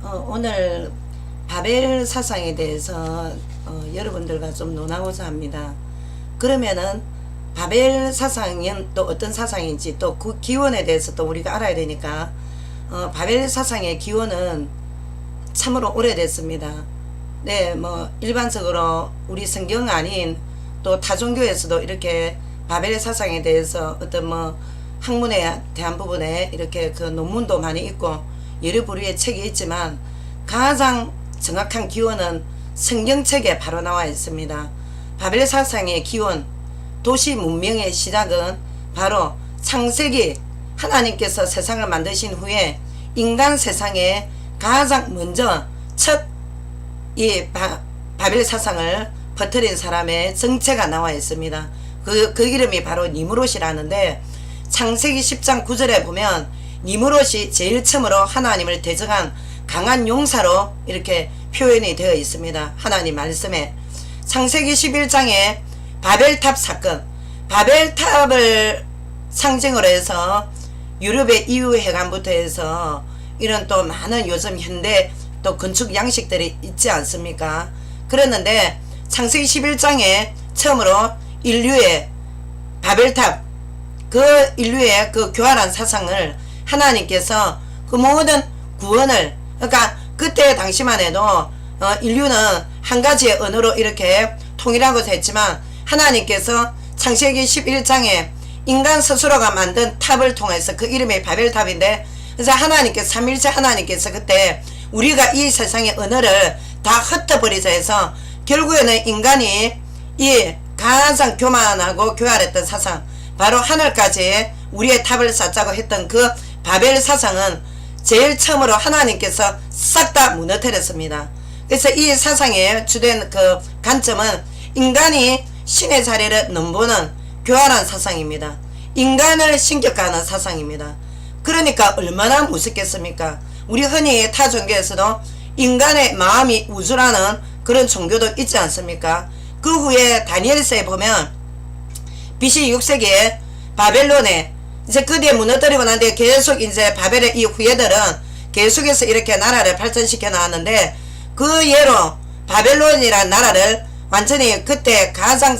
오늘 바벨 사상에 대해서 여러분들과 좀 논하고자 합니다. 그러면은 바벨 사상은 또 어떤 사상인지 또 그 기원에 대해서 또 우리가 알아야 되니까 바벨 사상의 기원은 참으로 오래됐습니다. 네, 뭐 일반적으로 우리 성경 아닌 또 타종교에서도 이렇게 바벨 사상에 대해서 어떤 뭐 학문에 대한 부분에 이렇게 그 논문도 많이 있고 여러 부류의 책이 있지만 가장 정확한 기원은 성경책에 바로 나와 있습니다. 바벨 사상의 기원, 도시 문명의 시작은 바로 창세기 하나님께서 세상을 만드신 후에 인간 세상에 가장 먼저 첫 이 바벨 사상을 퍼뜨린 사람의 정체가 나와 있습니다. 그 이름이 바로 니무롯이라는데 창세기 10장 9절에 보면 니무롯이 제일 처음으로 하나님을 대적한 강한 용사로 이렇게 표현이 되어 있습니다. 하나님 말씀에. 창세기 11장에 바벨탑 사건, 바벨탑을 상징으로 해서 유럽의 이유 해관부터 해서 이런 또 많은 요즘 현대 또 건축 양식들이 있지 않습니까? 그랬는데 창세기 11장에 처음으로 인류의 바벨탑, 그 인류의 그 교활한 사상을 하나님께서 그 모든 구원을, 그러니까 그때 당시만 해도 인류는 한 가지의 언어로 이렇게 통일하고자 했지만 하나님께서 창세기 11장에 인간 스스로가 만든 탑을 통해서 그 이름이 바벨탑인데, 그래서 하나님께서 삼일째 하나님께서 그때 우리가 이 세상의 언어를 다 흩어버리자 해서 결국에는 인간이 이 가장 교만하고 교활했던 사상, 바로 하늘까지 우리의 탑을 쌓자고 했던 그 바벨 사상은 제일 처음으로 하나님께서 싹 다 무너뜨렸습니다. 그래서 이 사상의 주된 그 관점은 인간이 신의 자리를 넘보는 교활한 사상입니다. 인간을 신격화하는 사상입니다. 그러니까 얼마나 무섭겠습니까? 우리 흔히 타 종교에서도 인간의 마음이 우주라는 그런 종교도 있지 않습니까? 그 후에 다니엘서에 보면 BC 6세기에 바벨론에 이제 그 뒤에 무너뜨리고 난 뒤에 계속 이제 바벨의 이 후예들은 계속해서 이렇게 나라를 발전시켜 나왔는데, 그 예로 바벨론이라는 나라를 완전히 그때 가장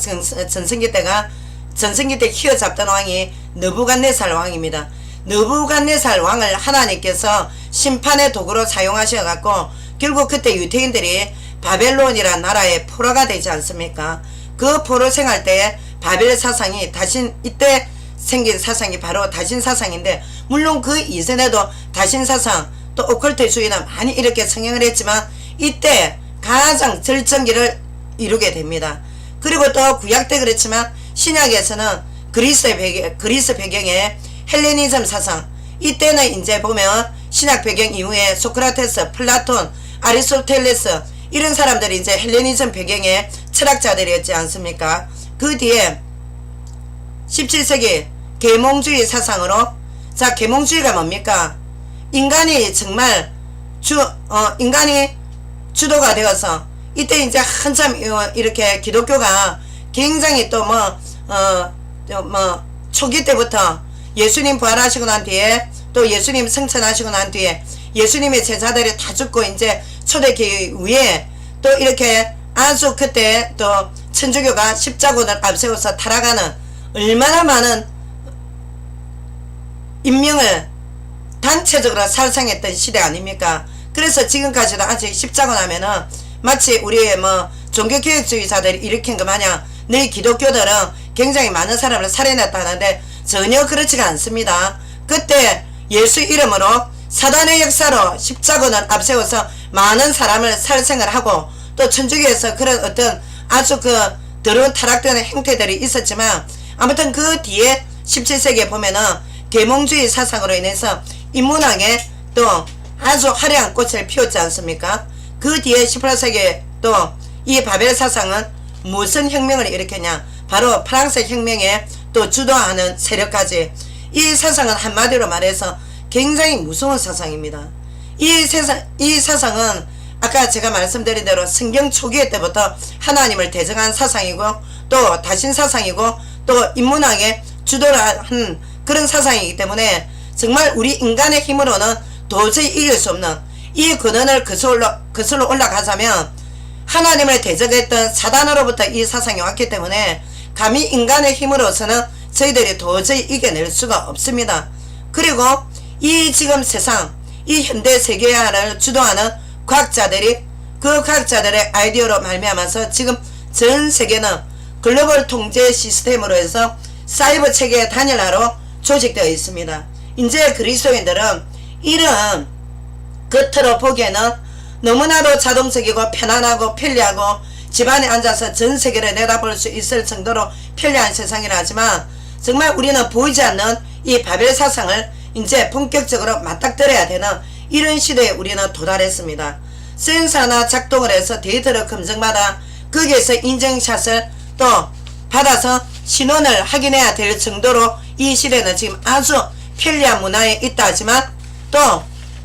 전성기 때 휘어잡던 왕이 느부갓네살 왕입니다. 느부갓네살 왕을 하나님께서 심판의 도구로 사용하셔 갖고 결국 그때 유태인들이 바벨론이라는 나라의 포로가 되지 않습니까? 그 포로 생활 때 바벨 사상이 이때 생긴 사상이 바로 다신 사상인데, 물론 그 이전에도 다신 사상 또 오컬트주의나 많이 이렇게 성행을 했지만 이때 가장 절정기를 이루게 됩니다. 그리고 또 구약 때 그랬지만 신약에서는 그리스 배경에 헬레니즘 사상, 이때는 이제 보면 신약 배경 이후에 소크라테스, 플라톤, 아리스토텔레스 이런 사람들이 이제 헬레니즘 배경의 철학자들이었지 않습니까? 그 뒤에 17세기 계몽주의 사상으로, 자, 계몽주의가 뭡니까? 인간이 정말 인간이 주도가 되어서 이때 이제 한참 이렇게 기독교가 굉장히 또 초기 때부터 예수님 부활하시고 난 뒤에 또 예수님 승천하시고 난 뒤에 예수님의 제자들이 다 죽고 이제 초대교회 위에 또 이렇게 아주 그때 또 천주교가 십자군을 앞세워서 타락하는 얼마나 많은 인명을 단체적으로 살상했던 시대 아닙니까? 그래서 지금까지도 아직 십자군 하면은 마치 우리의 종교개혁주의자들이 일으킨 것 마냥 너희 기독교들은 굉장히 많은 사람을 살해냈다는데 전혀 그렇지가 않습니다. 그때 예수 이름으로 사단의 역사로 십자군을 앞세워서 많은 사람을 살생을 하고, 또 천주교에서 그런 어떤 아주 그 더러운 타락되는 행태들이 있었지만, 아무튼 그 뒤에 17세기에 보면은 계몽주의 사상으로 인해서 인문학에 또 아주 화려한 꽃을 피웠지 않습니까? 그 뒤에 18세기에 또 이 바벨 사상은 무슨 혁명을 일으켰냐? 바로 프랑스 혁명에 또 주도하는 세력까지. 이 사상은 한마디로 말해서 굉장히 무서운 사상입니다. 이 사상은 아까 제가 말씀드린 대로 성경 초기 때부터 하나님을 대적한 사상이고 또 다신 사상이고 또 인문학에 주도를 한 그런 사상이기 때문에 정말 우리 인간의 힘으로는 도저히 이길 수 없는, 이 근원을 거슬러 올라가자면 하나님을 대적했던 사단으로부터 이 사상이 왔기 때문에 감히 인간의 힘으로서는 저희들이 도저히 이겨낼 수가 없습니다. 그리고 이 지금 세상, 이 현대 세계화를 주도하는 과학자들이 그 과학자들의 아이디어로 말미암아서 지금 전 세계는 글로벌 통제 시스템으로 해서 사이버 체계의 단일화로 조직되어 있습니다. 이제 그리스도인들은 이런 겉으로 보기에는 너무나도 자동적이고 편안하고 편리하고 집안에 앉아서 전 세계를 내다볼 수 있을 정도로 편리한 세상이라 하지만 정말 우리는 보이지 않는 이 바벨 사상을 이제 본격적으로 맞닥뜨려야 되는 이런 시대에 우리는 도달했습니다. 센서 하나 작동을 해서 데이터를 검증받아 거기에서 인증샷을 또 받아서 신원을 확인해야 될 정도로 이 시대는 지금 아주 편리한 문화에 있다 하지만 또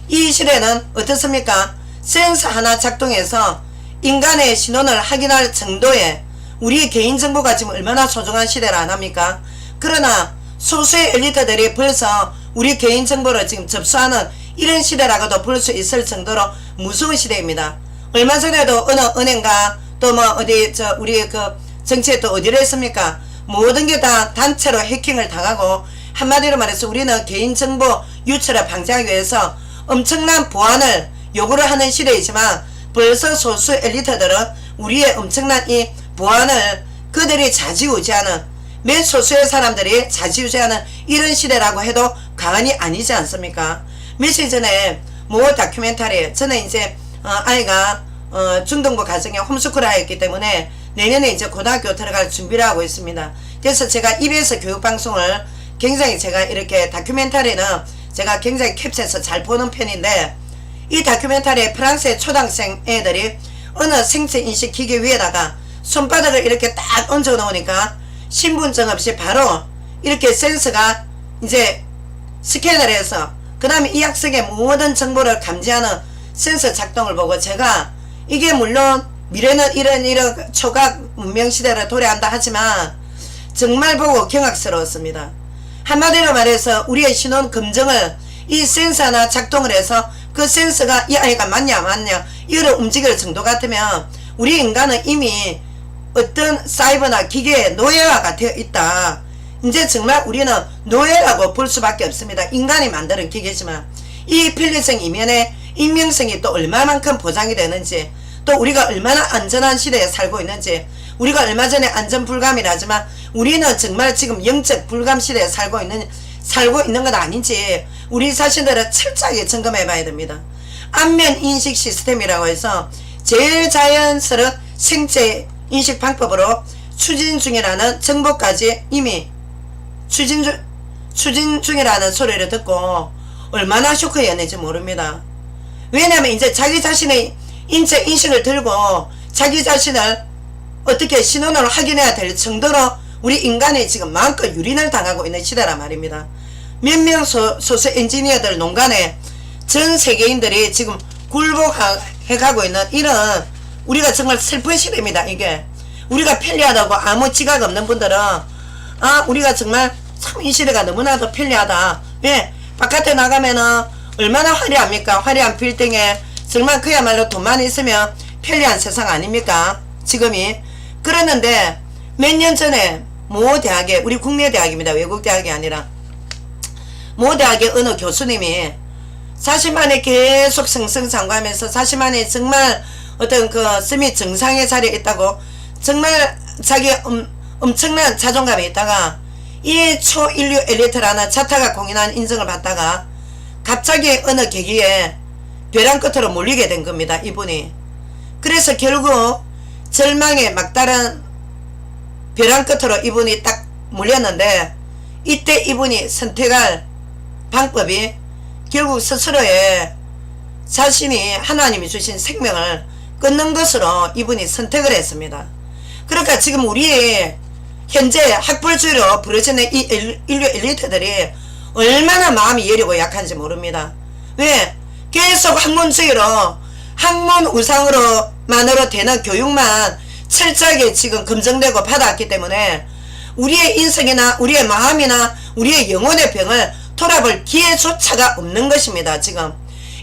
이 시대는 어떻습니까? 센서 하나 작동해서 인간의 신원을 확인할 정도의 우리 개인정보가 지금 얼마나 소중한 시대라 안 합니까? 그러나 소수의 엘리트들이 벌써 우리 개인정보를 지금 접수하는 이런 시대라고도 볼 수 있을 정도로 무서운 시대입니다. 얼마 전에도 어느 은행가 또 뭐 어디 우리 그 정치에 또 어디를 했습니까? 모든 게 다 단체로 해킹을 당하고 한마디로 말해서 우리는 개인정보 유출을 방지하기 위해서 엄청난 보안을 요구를 하는 시대이지만 벌써 소수 엘리트들은 우리의 엄청난 이 보안을 그들이 좌지우지하는 몇 소수의 사람들이 좌지우지하는 이런 시대라고 해도 과언이 아니지 않습니까? 며칠 전에 모 다큐멘터리 저는 이제 아이가 중등부 가정에 홈스쿨을 하였기 때문에 내년에 이제 고등학교 들어갈 준비를 하고 있습니다. 그래서 제가 EBS 교육방송을 굉장히 제가 이렇게 다큐멘터리는 제가 굉장히 캡처해서 잘 보는 편인데 이 다큐멘터리에 프랑스의 초등학생 애들이 어느 생체인식 기계 위에다가 손바닥을 이렇게 딱 얹어 놓으니까 신분증 없이 바로 이렇게 센서가 이제 스캔을 해서 그 다음에 이 학생의 모든 정보를 감지하는 센서 작동을 보고 제가 이게 물론 미래는 이런 초각 문명시대를 도래한다 하지만 정말 보고 경악스러웠습니다. 한마디로 말해서 우리의 신원 검증을 이 센서 하나 작동을 해서 그 센서가 이 아이가 맞냐 이거를 움직일 정도 같으면 우리 인간은 이미 어떤 사이버나 기계의 노예화가 되어 있다. 이제 정말 우리는 노예라고 볼 수밖에 없습니다. 인간이 만드는 기계지만 이 편리성 이면에 익명성이 또 얼마만큼 보장이 되는지 또 우리가 얼마나 안전한 시대에 살고 있는지 우리가 얼마 전에 안전불감이라 하지만 우리는 정말 지금 영적 불감 시대에 살고 있는 건 아닌지 우리 자신들을 철저하게 점검해 봐야 됩니다. 안면 인식 시스템이라고 해서 제일 자연스러운 생체 인식 방법으로 추진 중이라는 정보까지 이미 추진 중이라는 소리를 듣고 얼마나 쇼크였는지 모릅니다. 왜냐하면 이제 자기 자신의 인체 인식을 들고 자기 자신을 어떻게 신원을 확인해야 될 정도로 우리 인간이 지금 마음껏 유린을 당하고 있는 시대란 말입니다. 몇 명 소수 엔지니어들 농간에 전 세계인들이 지금 굴복해가고 있는 이런 우리가 정말 슬픈 시대입니다. 이게 우리가 편리하다고 아무 지각 없는 분들은 우리가 정말 참 이 시대가 너무나도 편리하다. 왜? 바깥에 나가면은 얼마나 화려합니까? 화려한 빌딩에 정말 그야말로 돈만 있으면 편리한 세상 아닙니까? 지금이. 그랬는데 몇 년 전에 모 대학에 우리 국내 대학입니다. 외국 대학이 아니라 모 대학의 어느 교수님이 자신만이 계속 승승장구하면서 자신만이 정말 어떤 그 스미 정상의 자리에 있다고 정말 자기 엄청난 자존감이 있다가 이 초인류 엘리트라는 자타가 공인한 인정을 받다가 갑자기 어느 계기에 벼랑 끝으로 몰리게 된 겁니다. 이분이. 그래서 결국 절망의 막다른 벼랑 끝으로 이분이 딱 몰렸는데 이때 이분이 선택할 방법이 결국 스스로의 자신이 하나님이 주신 생명을 끊는 것으로 이분이 선택을 했습니다. 그러니까 지금 우리 현재 학벌주의로 부르짖는 이 인류 엘리트들이 얼마나 마음이 여리고 약한지 모릅니다. 왜? 계속 학문주의로 학문 우상으로만으로 되는 교육만 철저하게 지금 검증되고 받아왔기 때문에 우리의 인성이나 우리의 마음이나 우리의 영혼의 병을 돌아볼 기회조차가 없는 것입니다. 지금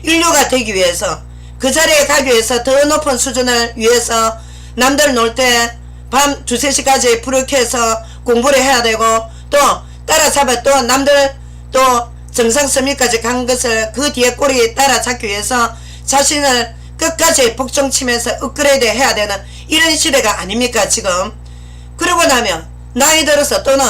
인류가 되기 위해서 그 자리에 가기 위해서 더 높은 수준을 위해서 남들 놀 때 밤 2, 3시까지 불을 켜서 공부를 해야 되고 또 따라잡아 또 남들 또 정상 섬유까지 간 것을 그 뒤에 꼬리 따라잡기 위해서 자신을 끝까지 복종치면서 업그레이드 해야 되는 이런 시대가 아닙니까 지금. 그러고 나면 나이 들어서 또는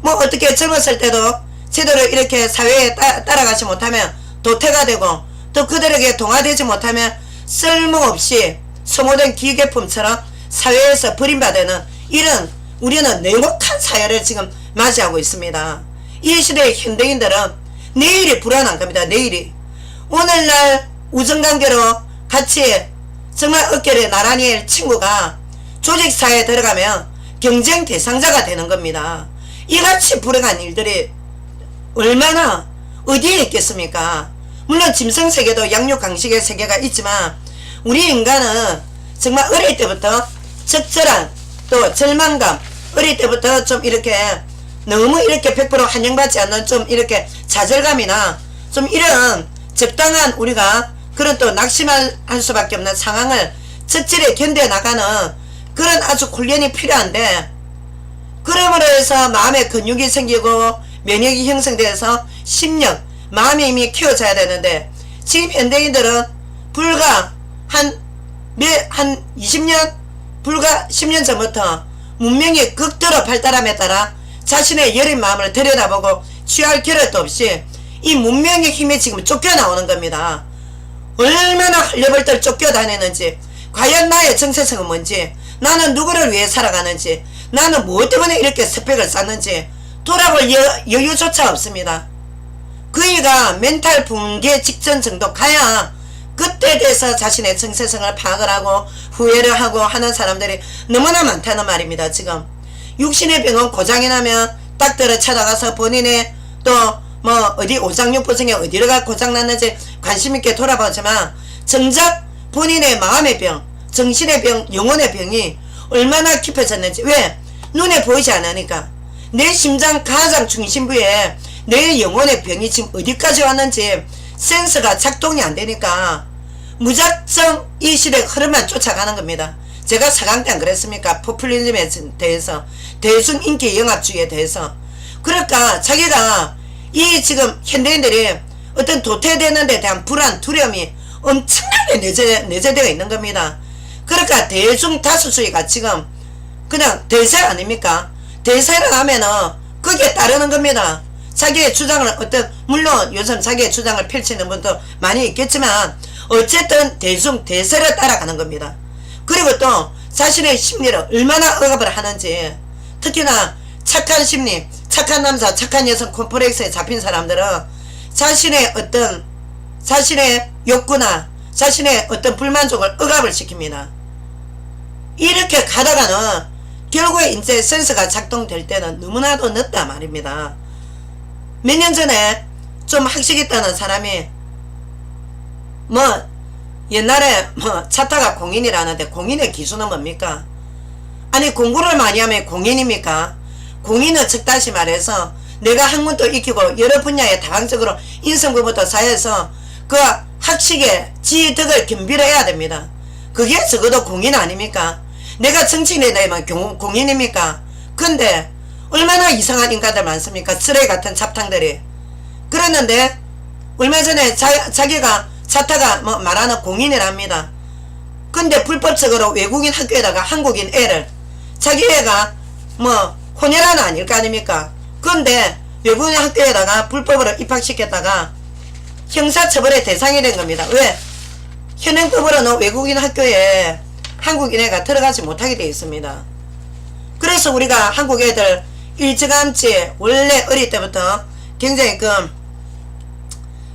뭐 어떻게 젊었을 때도 제대로 이렇게 사회에 따라가지 못하면 도태가 되고 또 그들에게 동화되지 못하면 쓸모없이 소모된 기계품처럼 사회에서 버림받는 이런 우리는 냉혹한 사회를 지금 맞이하고 있습니다. 이 시대의 현대인들은 내일이 불안한 겁니다. 내일이. 오늘날 우정관계로 같이 정말 어깨를 나란히 할 친구가 조직사회에 들어가면 경쟁 대상자가 되는 겁니다. 이같이 불행한 일들이 얼마나 어디에 있겠습니까? 물론 짐승세계도 양육강식의 세계가 있지만 우리 인간은 정말 어릴 때부터 적절한 또 절망감, 어릴 때부터 좀 이렇게 너무 이렇게 100% 환영받지 않는 좀 이렇게 좌절감이나 좀 이런 적당한 우리가 그런 또 낙심할 수밖에 없는 상황을 적절히 견뎌나가는 그런 아주 훈련이 필요한데, 그러므로 해서 마음의 근육이 생기고 면역이 형성돼서 심력, 마음의 힘이 키워져야 되는데 지금 현대인들은 불과 한 20년 불과 10년 전부터 문명이 극도로 발달함에 따라 자신의 여린 마음을 들여다보고 취할 겨를도 없이 이 문명의 힘에 지금 쫓겨나오는 겁니다. 얼마나 흘려벌떡 쫓겨다니는지, 과연 나의 정체성은 뭔지, 나는 누구를 위해 살아가는지, 나는 무엇 때문에 이렇게 스펙을 쌓는지 돌아볼 여유조차 없습니다. 그이가 멘탈 붕괴 직전 정도 가야 그때 돼서 자신의 정체성을 파악을 하고 후회를 하고 하는 사람들이 너무나 많다는 말입니다. 지금 육신의 병은 고장이 나면 닥터를 찾아가서 본인의 또 뭐 어디 오장육부성에 어디가 고장났는지 관심있게 돌아보지만 정작 본인의 마음의 병, 정신의 병, 영혼의 병이 얼마나 깊어졌는지, 왜? 눈에 보이지 않으니까. 내 심장 가장 중심부에 내 영혼의 병이 지금 어디까지 왔는지 센서가 작동이 안 되니까 무작정 이 시대의 흐름만 쫓아가는 겁니다. 제가 4강 때 안 그랬습니까? 포퓰리즘에 대해서, 대중인기 영합주의에 대해서. 그러니까 자기가 이 지금 현대인들이 어떤 도태되는 데 대한 불안, 두려움이 엄청나게 내재되어 있는 겁니다. 그러니까 대중 다수주의가 지금 그냥 대세 아닙니까? 대세를 하면은 거기에 따르는 겁니다. 자기의 주장을 물론 요즘 자기의 주장을 펼치는 분도 많이 있겠지만 어쨌든 대세를 따라가는 겁니다. 그리고 또 자신의 심리를 얼마나 억압을 하는지, 특히나 착한 심리, 착한 남자, 착한 여성 콤플렉스에 잡힌 사람들은 자신의 욕구나 자신의 어떤 불만족을 억압을 시킵니다. 이렇게 가다가는 결국에 이제 센서가 작동될 때는 너무나도 늦다 말입니다. 몇 년 전에 좀 학식 있다는 사람이 뭐 옛날에 뭐 차타가 공인이라는데 공인의 기준은 뭡니까? 아니 공부를 많이 하면 공인입니까? 공인은 즉 다시 말해서 내가 학문도 익히고 여러 분야에 다방적으로 인성부부터 사회에서 그 학식의 지덕을 겸비해야 됩니다. 그게 적어도 공인 아닙니까? 내가 정치인이 되면 공인입니까? 근데 얼마나 이상한 인간들 많습니까? 쓰레기 같은 잡탕들이. 그랬는데 얼마 전에 자기가 차타가 뭐 말하는 공인이랍니다. 근데 불법적으로 외국인 학교에다가 한국인 애를, 자기 애가 뭐 혼혈아는 아닐 거 아닙니까? 근데 외국인 학교에다가 불법으로 입학시켰다가 형사처벌의 대상이 된 겁니다. 왜? 현행법으로는 외국인 학교에 한국인 애가 들어가지 못하게 되어 있습니다. 그래서 우리가 한국 애들 일찌감치 원래 어릴 때부터 굉장히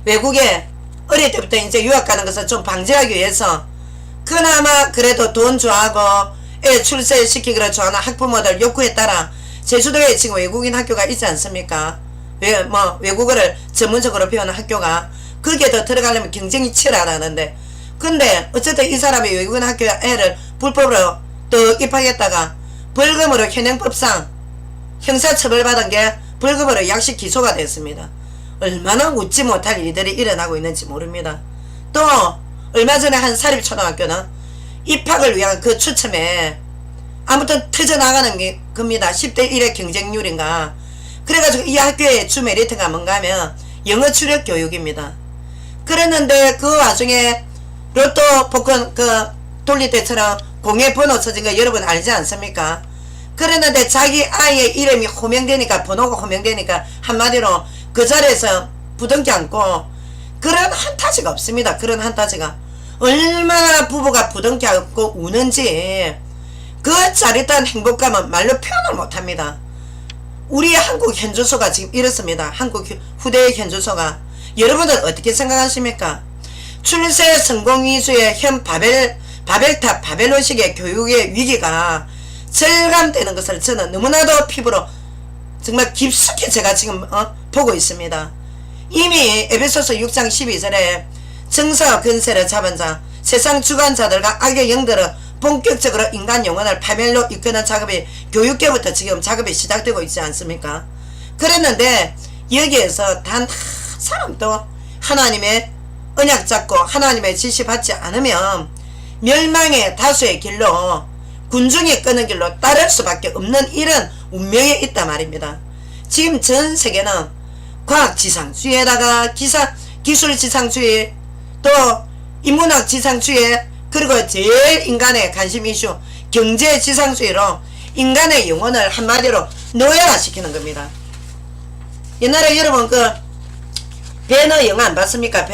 외국에 어릴 때부터 이제 유학 가는 것을 좀 방지하기 위해서 그나마 그래도 돈 좋아하고 애 출세시키기를 좋아하는 학부모들 욕구에 따라 제주도에 지금 외국인 학교가 있지 않습니까? 외국어를 전문적으로 배우는 학교가, 거기에 더 들어가려면 경쟁이 치열하다는데, 근데 어쨌든 이 사람이 외국인 학교 애를 불법으로 또 입학했다가 벌금으로 현행법상 형사처벌받은 게 벌금으로 약식 기소가 됐습니다. 얼마나 웃지 못할 일들이 일어나고 있는지 모릅니다. 또 얼마 전에 한 사립초등학교는 입학을 위한 그 추첨에 아무튼 터져나가는 게 겁니다. 10대 1의 경쟁률인가. 그래가지고 이 학교의 주 메리트가 뭔가 하면 영어 출력 교육입니다. 그랬는데 그 와중에 로또 복권 돌릴 때처럼 공예 번호 써진 거 여러분 알지 않습니까? 그랬는데 자기 아이의 이름이 호명되니까, 번호가 호명되니까 한마디로 그 자리에서 부둥켜 안고, 그런 한타지가 없습니다. 그런 한타지가. 얼마나 부부가 부둥켜 안고 우는지 그 짜릿한 행복감은 말로 표현을 못합니다. 우리 한국 현주소가 지금 이렇습니다. 한국 후대의 현주소가. 여러분들 어떻게 생각하십니까? 출세 성공 위주의 현 바벨탑 바벨론식의 교육의 위기가 절감되는 것을 저는 너무나도 피부로 정말 깊숙이 제가 지금 보고 있습니다. 이미 에베소서 6장 12절에 정사와 근세를 잡은 자, 세상 주관자들과 악의 영들은 본격적으로 인간 영혼을 파멸로 이끄는 작업이 교육계부터 지금 작업이 시작되고 있지 않습니까? 그랬는데 여기에서 단 한 사람도 하나님의 언약 잡고 하나님의 지시 받지 않으면 멸망의 다수의 길로, 군중이 끄는 길로 따를 수밖에 없는 이런 운명에 있단 말입니다. 지금 전 세계는 과학지상주의에다가 기술지상주의, 또 인문학지상주의, 그리고 제일 인간의 관심 이슈 경제지상주의로 인간의 영혼을 한마디로 노예화시키는 겁니다. 옛날에 여러분 배너 영화 안 봤습니까?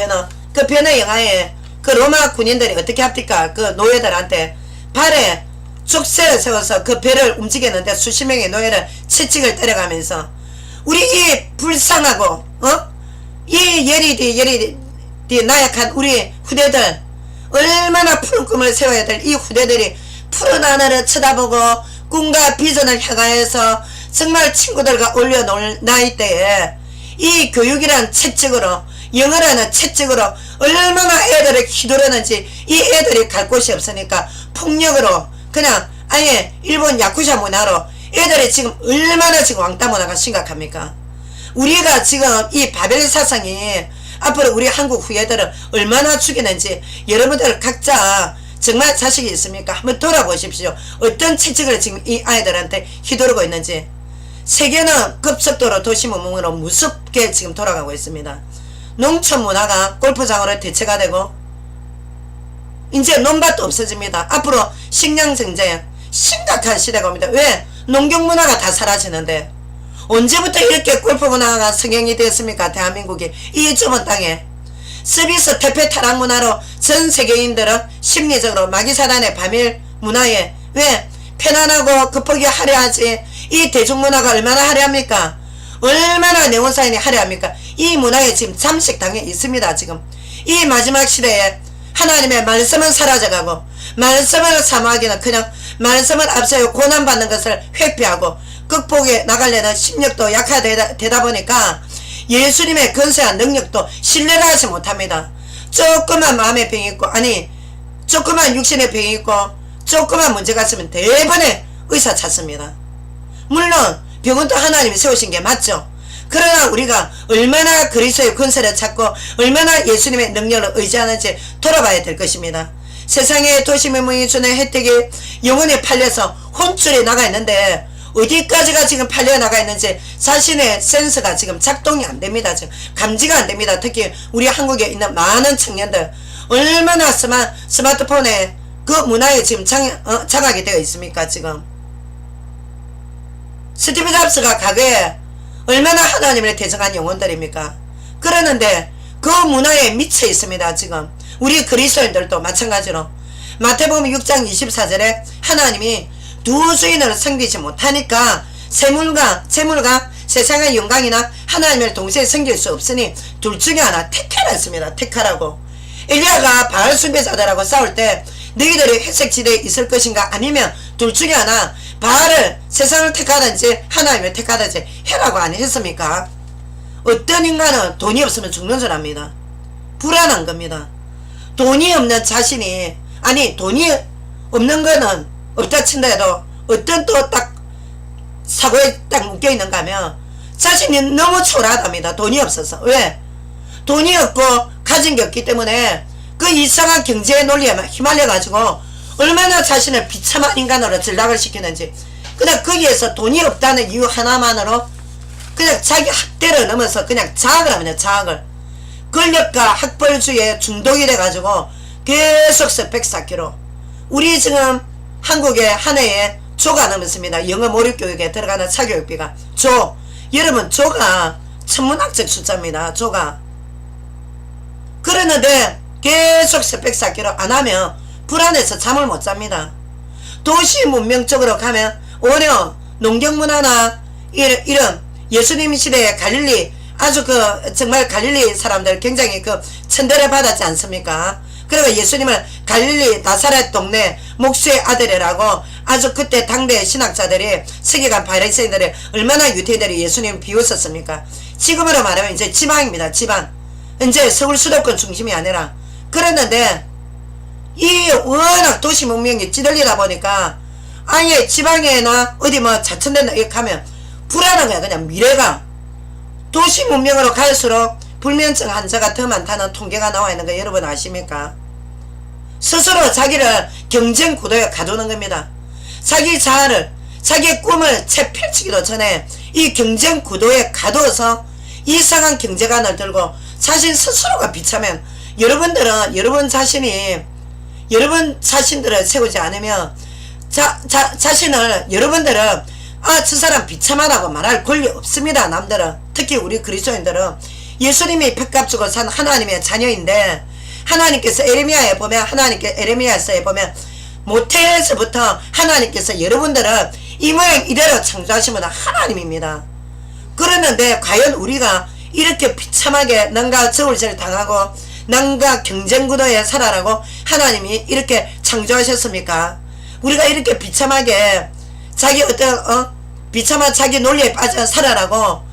그 배너 영화에 그 로마 군인들이 어떻게 합니까? 그 노예들한테 발에 족쇄를 세워서 그 배를 움직였는데 수십 명의 노예를 채찍을 때려가면서 우리 이 불쌍하고 이 예리디 나약한 우리 후대들, 얼마나 푸른 꿈을 세워야 될 이 후대들이 푸른 하늘을 쳐다보고 꿈과 비전을 향하여서 정말 친구들과 올려놓을 나이대에 이 교육이란 채찍으로, 영어라는 채찍으로 얼마나 애들을 휘두르는지, 이 애들이 갈 곳이 없으니까 폭력으로 그냥 아예 일본 야쿠자 문화로 애들이 지금 얼마나 지금 왕따 문화가 심각합니까? 우리가 지금 이 바벨 사상이 앞으로 우리 한국 후예들을 얼마나 죽이는지 여러분들 각자 정말 자식이 있습니까? 한번 돌아보십시오. 어떤 채찍을 지금 이 아이들한테 휘두르고 있는지. 세계는 급속도로 도시문명으로 무섭게 지금 돌아가고 있습니다. 농촌 문화가 골프장으로 대체가 되고 이제 논밭도 없어집니다. 앞으로 식량경제 심각한 시대가 옵니다. 왜? 농경문화가 다 사라지는데. 언제부터 이렇게 골프 문화가 성행이 되었습니까? 대한민국이 이 좁은 땅에. 서비스 퇴폐 타락 문화로 전 세계인들은 심리적으로 마귀사단의 바밀 문화에, 왜? 편안하고 급하게 화려하지. 이 대중문화가 얼마나 화려합니까? 얼마나 네온사인이 화려합니까? 이 문화에 지금 잠식당해 있습니다. 지금 이 마지막 시대에 하나님의 말씀은 사라져가고, 말씀을 사모하기는 그냥 말씀을 앞세워 고난받는 것을 회피하고 극복해 나가려는 심력도 약화되다 보니까 예수님의 근세한 능력도 신뢰를 하지 못합니다. 조그만 마음의 병이 있고, 아니 조그만 육신의 병이 있고 조그만 문제가 있으면 대번에 의사 찾습니다. 물론 병은 또 하나님이 세우신 게 맞죠. 그러나 우리가 얼마나 그리스도의 근세를 찾고 얼마나 예수님의 능력을 의지하는지 돌아봐야 될 것입니다. 세상의 도시문명이 주는 혜택이 영혼이 팔려서 혼쭐이 나가 있는데 어디까지가 지금 팔려 나가 있는지 자신의 센스가 지금 작동이 안 됩니다. 지금 감지가 안 됩니다. 특히 우리 한국에 있는 많은 청년들 얼마나 스마트폰에 그 문화에 지금 장악이 되어 있습니까? 지금 스티브 잡스가 과거에 얼마나 하나님을 대적한 영혼들입니까? 그러는데 그 문화에 미쳐 있습니다. 지금 우리 그리스도인들도 마찬가지로 마태복음 6장 24절에 하나님이 두 주인을 섬기지 못하니까 재물과 세상의 영광이나 하나님을 동시에 섬길 수 없으니 둘 중에 하나 택하라 했습니다. 택하라고. 엘리야가 바알 숭배자들하고 싸울 때 너희들이 회색지대에 있을 것인가, 아니면 둘 중에 하나 바알을, 세상을 택하든지 하나님을 택하든지 해라고 안 했습니까? 어떤 인간은 돈이 없으면 죽는 줄 압니다. 불안한 겁니다. 돈이 없는 자신이, 아니 돈이 없는 거는 없다 친다해도 어떤 또 딱 사고에 딱 묶여있는가 하면 자신이 너무 초라하답니다. 돈이 없어서. 왜? 돈이 없고 가진 게 없기 때문에 그 이상한 경제의 논리에 휘말려가지고 얼마나 자신을 비참한 인간으로 전락을 시키는지. 그냥 거기에서 돈이 없다는 이유 하나만으로 그냥 자기 학대를 넘어서 그냥 자학을 합니다. 자학을. 권력과 학벌주의에 중독이 돼가지고 계속 스펙 쌓기로. 우리 지금 한국에 한 해에 조가 넘었습니다. 영어 모의교육에 들어가는 사교육비가. 여러분 조가 천문학적 숫자입니다. 조가. 그러는데 계속 스펙 쌓기로 안하면 불안해서 잠을 못 잡니다. 도시 문명적으로 가면 오히려 농경문화나 이런 예수님 시대의 갈릴리 아주 정말 갈릴리 사람들 굉장히 천대를 받았지 않습니까? 그리고 예수님을 갈릴리 나사렛 동네 목수의 아들이라고 아주 그때 당대 신학자들이 세계관 바리새인들이 얼마나 유대인들이 예수님 비웃었습니까? 지금으로 말하면 이제 지방입니다. 지방. 이제 서울 수도권 중심이 아니라. 그랬는데 이 워낙 도시 문명이 찌들리다 보니까 아예 지방에나 어디 자천된 데 가면 불안한 거야. 그냥 미래가. 도시 문명으로 갈수록 불면증 환자가 더 많다는 통계가 나와 있는 거 여러분 아십니까? 스스로 자기를 경쟁 구도에 가두는 겁니다. 자기 자아를, 자기의 꿈을 채 펼치기도 전에 이 경쟁 구도에 가두어서 이상한 경제관을 들고 자신 스스로가 비참한 여러분들은 여러분 자신들을 세우지 않으면 자신을 여러분들은 저 사람 비참하다고 말할 권리 없습니다. 남들은. 특히 우리 그리스도인들은 예수님이 핏값 주고 산 하나님의 자녀인데 하나님께서 에레미야서에 보면 모태에서부터 하나님께서 여러분들은 이 모양 이대로 창조하신 분은 하나님입니다. 그러는데 과연 우리가 이렇게 비참하게 남과 저울질 당하고 남과 경쟁구도에 살아라고 하나님이 이렇게 창조하셨습니까? 우리가 이렇게 비참하게 자기 비참한 자기 논리에 빠져 살아라고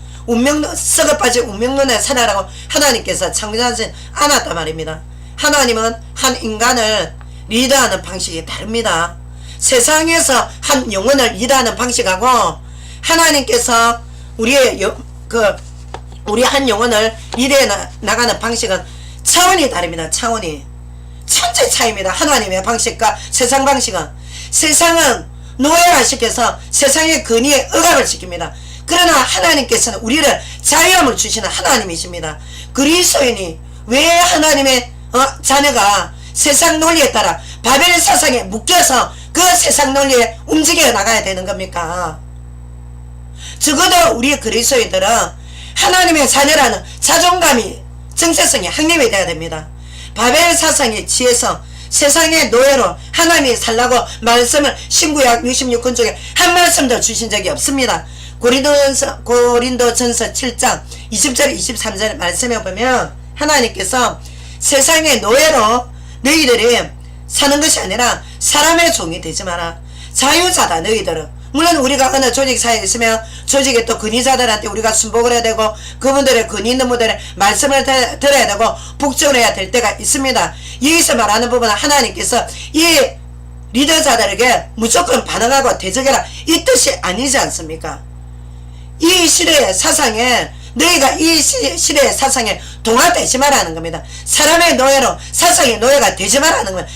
썩어 빠진 운명론에 살아라고 하나님께서 창조하지 않았단 말입니다. 하나님은 한 인간을 리더하는 방식이 다릅니다. 세상에서 한 영혼을 리더하는 방식하고 하나님께서 우리 한 영혼을 리더해 나가는 방식은 차원이 다릅니다. 차원이. 천재 차이입니다. 하나님의 방식과 세상 방식은. 세상은 노예화시켜서 세상의 근위에 억압을 시킵니다. 그러나 하나님께서는 우리를 자유함을 주시는 하나님이십니다. 그리스도인이 왜 하나님의 자녀가 세상 논리에 따라 바벨 사상에 묶여서 그 세상 논리에 움직여 나가야 되는 겁니까? 적어도 우리 그리스도인들은 하나님의 자녀라는 자존감이 정체성이 확립이 돼야 됩니다. 바벨 사상에 취해서 세상의 노예로 하나님이 살라고 말씀을 신구약 66권 중에 한 말씀도 주신 적이 없습니다. 고린도전서 7장 20절 23절 말씀에 보면 하나님께서 세상의 노예로 너희들이 사는 것이 아니라 사람의 종이 되지 마라. 자유자다 너희들은. 물론 우리가 어느 조직 사이에 있으면 조직의 또 근위자들한테 우리가 순복을 해야 되고 그분들의 근위 있는 분들의 말씀을 들어야 되고 복종을 해야 될 때가 있습니다. 여기서 말하는 부분은 하나님께서 이 리더자들에게 무조건 반응하고 대적해라 이 뜻이 아니지 않습니까? 이 시대의 사상에 너희가 이 시대의 사상에 동화되지 말라는 겁니다. 사람의 노예로 사상의 노예가 되지 말라는 겁니다.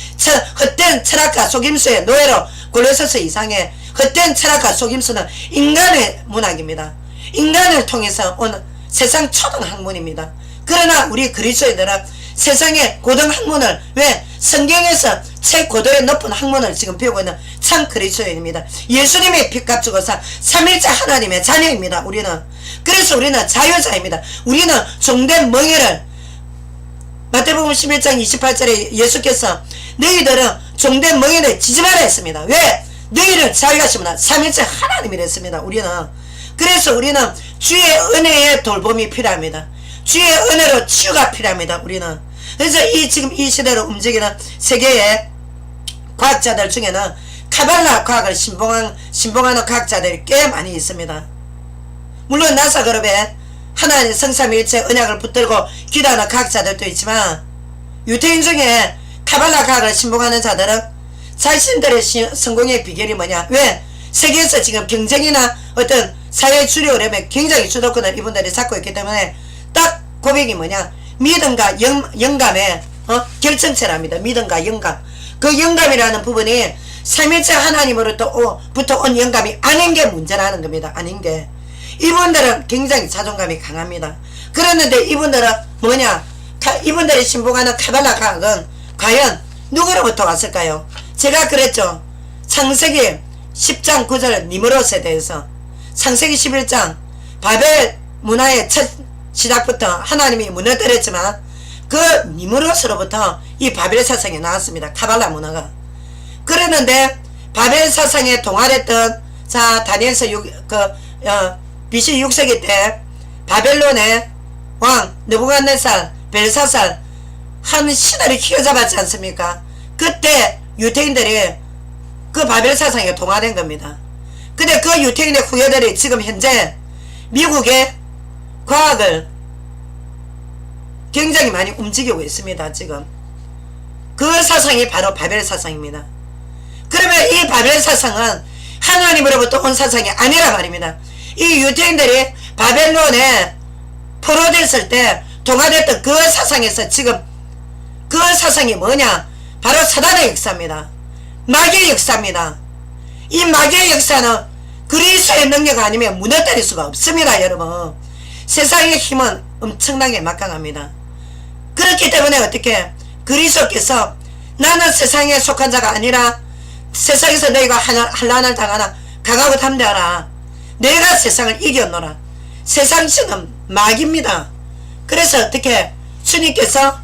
헛된 철학과 속임수의 노예로 골로새서 이상의 헛된 철학과 속임수는 인간의 문학입니다. 인간을 통해서 온 세상 초등학문입니다. 그러나 우리 그리스도인들은 세상의 고등학문을 왜 성경에서 최고도의 높은 학문을 지금 배우고 있는 참 그리스도인입니다. 예수님의 핏값 주고 산 삼일째 하나님의 자녀입니다. 우리는. 그래서 우리는 자유자입니다. 우리는 종된 멍에를 마태복음 11장 28절에 예수께서 너희들은 종된 멍에를 지지 말라 했습니다. 왜? 너희를 자유하시구나. 삼일째 하나님이랬습니다. 우리는. 그래서 우리는 주의 은혜의 돌봄이 필요합니다. 주의 은혜로 치유가 필요합니다. 우리는. 그래서 지금 이 시대로 움직이는 세계의 과학자들 중에는 카발라 과학을 신봉하는 과학자들이 꽤 많이 있습니다. 물론 나사 그룹에 하나님 성삼일체 언약을 붙들고 기도하는 과학자들도 있지만 유태인 중에 카발라 과학을 신봉하는 자들은 자신들의 성공의 비결이 뭐냐? 왜? 세계에서 지금 경쟁이나 어떤 사회 주류 어려움에 굉장히 주도권을 이분들이 잡고 있기 때문에 딱 고백이 뭐냐? 믿음과 영감에 결정체랍니다. 믿음과 영감. 그 영감이라는 부분이 삼일째 하나님으로부터 온 영감이 아닌 게 문제라는 겁니다. 아닌 게. 이분들은 굉장히 자존감이 강합니다. 그랬는데 이분들은 뭐냐? 이분들이 신봉하는 카발라 과학은 과연 누구로부터 왔을까요? 제가 그랬죠. 창세기 10장 9절 니므롯에 대해서, 창세기 11장 바벨 문화의 첫 시작부터 하나님이 무너뜨렸지만 그 니므롯으로부터 이 바벨 사상이 나왔습니다. 카발라 문화가. 그랬는데 바벨 사상에 동화됐던, 자, 다니엘서 BC 6세기 때 바벨론의 왕 느부갓네살, 벨사살 한 신하를 휘어잡았지 않습니까? 그때 유태인들이 그 바벨 사상에 동화된 겁니다. 근데 그 유태인의 후예들이 지금 현재 미국의 과학을 굉장히 많이 움직이고 있습니다. 지금 그 사상이 바로 바벨 사상입니다. 그러면 이 바벨 사상은 하나님으로부터 온 사상이 아니라 말입니다. 이 유태인들이 바벨론에 포로됐을 때 동화됐던 그 사상에서 지금 그 사상이 뭐냐? 바로 사단의 역사입니다. 마귀의 역사입니다. 이 마귀의 역사는 그리스도의 능력 아니면 무너뜨릴 수가 없습니다. 여러분, 세상의 힘은 엄청나게 막강합니다. 그렇기 때문에 어떻게 그리스도께서 나는 세상에 속한 자가 아니라 세상에서 너희가 환난을 당하나 강하고 담대하라. 내가 세상을 이겼노라. 세상신은 마귀입니다. 그래서 어떻게 주님께서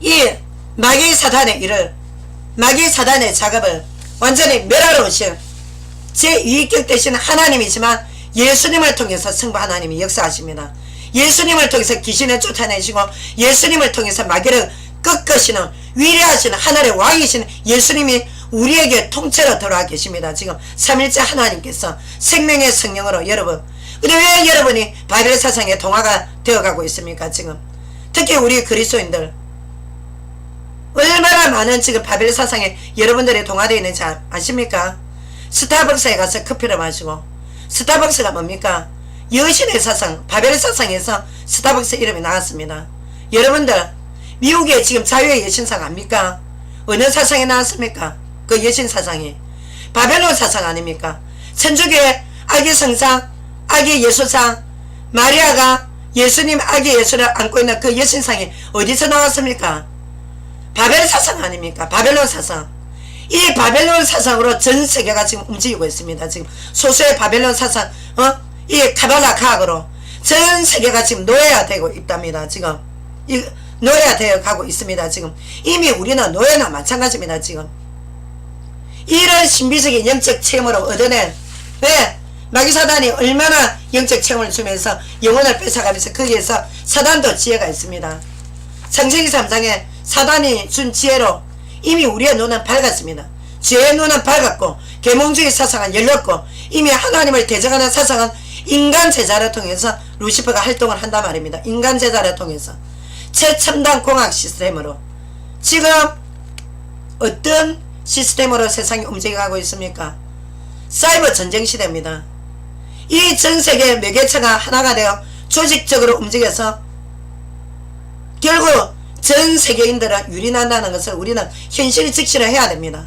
이 마귀 사단의 일을, 마귀 사단의 작업을 완전히 멸하러 오신 제2격 되신 하나님이지만 예수님을 통해서 성부 하나님이 역사하십니다. 예수님을 통해서 귀신을 쫓아내시고 예수님을 통해서 마귀를 꺾으시는 위대하신 하늘의 왕이신 예수님이 우리에게 통째로 들어와 계십니다. 지금 삼일째 하나님께서 생명의 성령으로 여러분. 근데 왜 여러분이 바벨 사상의 동화가 되어가고 있습니까? 지금 특히 우리 그리스도인들 얼마나 많은 지금 바벨 사상에 여러분들이 동화되어 있는지 아십니까? 스타벅스에 가서 커피를 마시고, 스타벅스가 뭡니까? 여신의 사상, 바벨 사상에서 스타벅스 이름이 나왔습니다. 여러분들 미국의 지금 자유의 여신상 압니까? 어느 사상에 나왔습니까? 그 여신 사상이 바벨론 사상 아닙니까? 천주교의 아기 성상, 아기 예수상, 마리아가 예수님 아기 예수를 안고 있는 그 여신상이 어디서 나왔습니까? 바벨 사상 아닙니까? 바벨론 사상. 이 바벨론 사상으로 전 세계가 지금 움직이고 있습니다. 지금 소수의 바벨론 사상, 이 카발라 과학으로 전 세계가 지금 노예화되고 있답니다. 지금 이 노예화되어 가고 있습니다. 지금 이미 우리는 노예나 마찬가지입니다. 지금 이런 신비적인 영적 체험으로 얻어낸, 왜? 마귀사단이 얼마나 영적 체험을 주면서 영혼을 뺏어가면서 거기에서 사단도 지혜가 있습니다. 창세기 3장에 사단이 준 지혜로 이미 우리의 눈은 밝았습니다. 지혜의 눈은 밝았고 계몽주의 사상은 열렸고 이미 하나님을 대적하는 사상은 인간 제자를 통해서 루시퍼가 활동을 한단 말입니다. 인간 제자를 통해서 최첨단 공학 시스템으로 지금 어떤 시스템으로 세상이 움직여가고 있습니까? 사이버 전쟁 시대입니다. 이 전세계 매개체가 하나가 되어 조직적으로 움직여서 결국 전 세계인들은 유린한다는 것을 우리는 현실 직시를 해야 됩니다.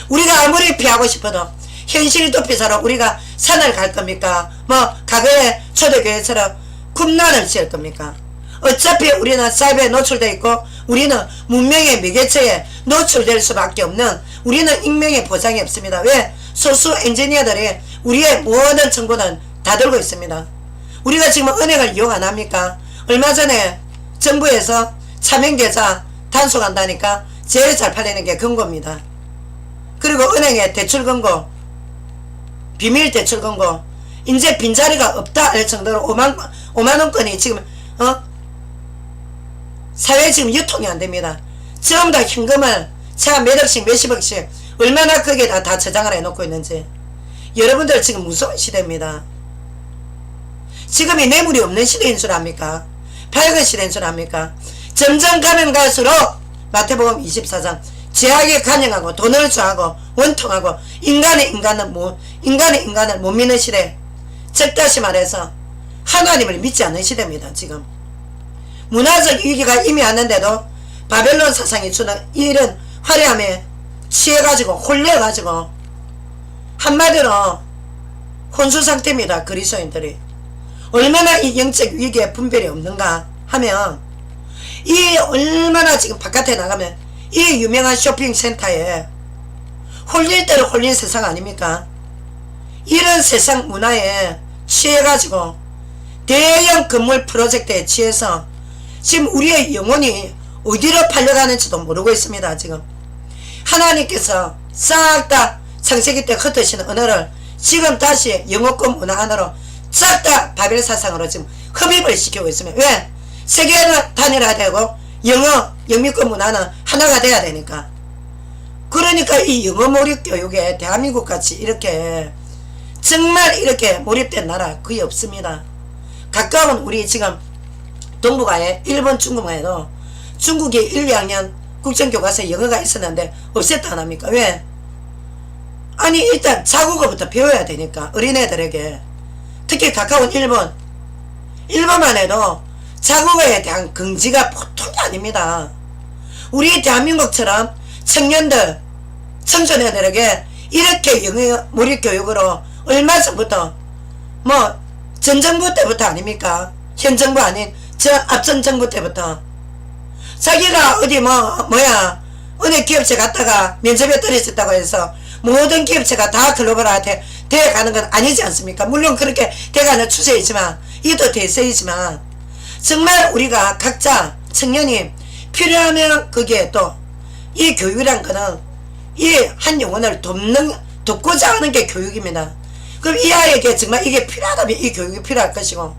우리가 아무리 피하고 싶어도 현실 도피사로 우리가 산을 갈 겁니까? 뭐 과거의 초대교회처럼 군난을 지을 겁니까? 어차피 우리는 사이버에 노출되어 있고 우리는 문명의 매개체에 노출될 수밖에 없는, 우리는 익명의 보장이 없습니다. 왜? 소수 엔지니어들이 우리의 모든 정보는 다 들고 있습니다. 우리가 지금 은행을 이용 안 합니까? 얼마 전에 정부에서 차명계좌 단속한다니까 제일 잘 팔리는 게 금고입니다. 그리고 은행에 대출금고, 비밀 대출금고, 이제 빈자리가 없다 할 정도로 5만원권이 지금 사회에 지금 유통이 안됩니다. 전부 다 현금을 제가 몇 억씩 몇십억씩 얼마나 거기에다 다 저장을 해놓고 있는지. 여러분들 지금 무서운 시대입니다. 지금이 뇌물이 없는 시대인 줄 압니까? 밝은 시대인 줄 압니까? 점점 가면 갈수록 마태복음 24장 죄악에 간영하고 돈을 좋아하고 원통하고 인간의 인간을 못 믿는 시대, 즉 다시 말해서 하나님을 믿지 않는 시대입니다. 지금 문화적 위기가 이미 왔는데도 바벨론 사상이 주는 이런 화려함에 취해가지고 홀려가지고 한마디로 혼수상태입니다. 그리스도인들이. 얼마나 이 영적 위기에 분별이 없는가 하면 이 얼마나 지금 바깥에 나가면 이 유명한 쇼핑센터에 홀릴 대로 홀린 세상 아닙니까? 이런 세상 문화에 취해가지고 대형 건물 프로젝트에 취해서 지금 우리의 영혼이 어디로 팔려가는지도 모르고 있습니다. 지금 하나님께서 싹 다 창세기 때 흩으시는 언어를 지금 다시 영어권 문화 안으로 싹 다 바벨 사상으로 지금 흡입을 시키고 있습니다. 왜? 세계는 단일화되고 영미권 문화는 하나가 돼야 되니까. 그러니까 이 영어 몰입 교육에 대한민국 같이 이렇게 정말 이렇게 몰입된 나라 거의 없습니다. 가까운 우리 지금 동북아에 일본 중국에도 중국이 1, 2학년 국정교과서에 영어가 있었는데 없앴다 안 합니까? 왜? 아니 일단 자국어부터 배워야 되니까 어린애들에게. 특히 가까운 일본만 해도 자국어에 대한 긍지가 보통이 아닙니다. 우리 대한민국처럼 청년들 청소년들에게 이렇게 영어 몰입 교육으로 얼마 전부터 뭐 전 정부 때부터 아닙니까? 현 정부 아닌 저 앞전 정부 때부터 자기가 어디 어느 기업체 갔다가 면접에 떨어졌다고 해서 모든 기업체가 다 글로벌화한테 돼가는 건 아니지 않습니까? 물론 그렇게 돼가는 추세이지만 이도 대세이지만 정말 우리가 각자 청년이 필요하면 거기에 또 이 교육이란 거는 이 한 영혼을 돕고자 하는 게 교육입니다. 그럼 이 아이에게 정말 이게 필요하다면 이 교육이 필요할 것이고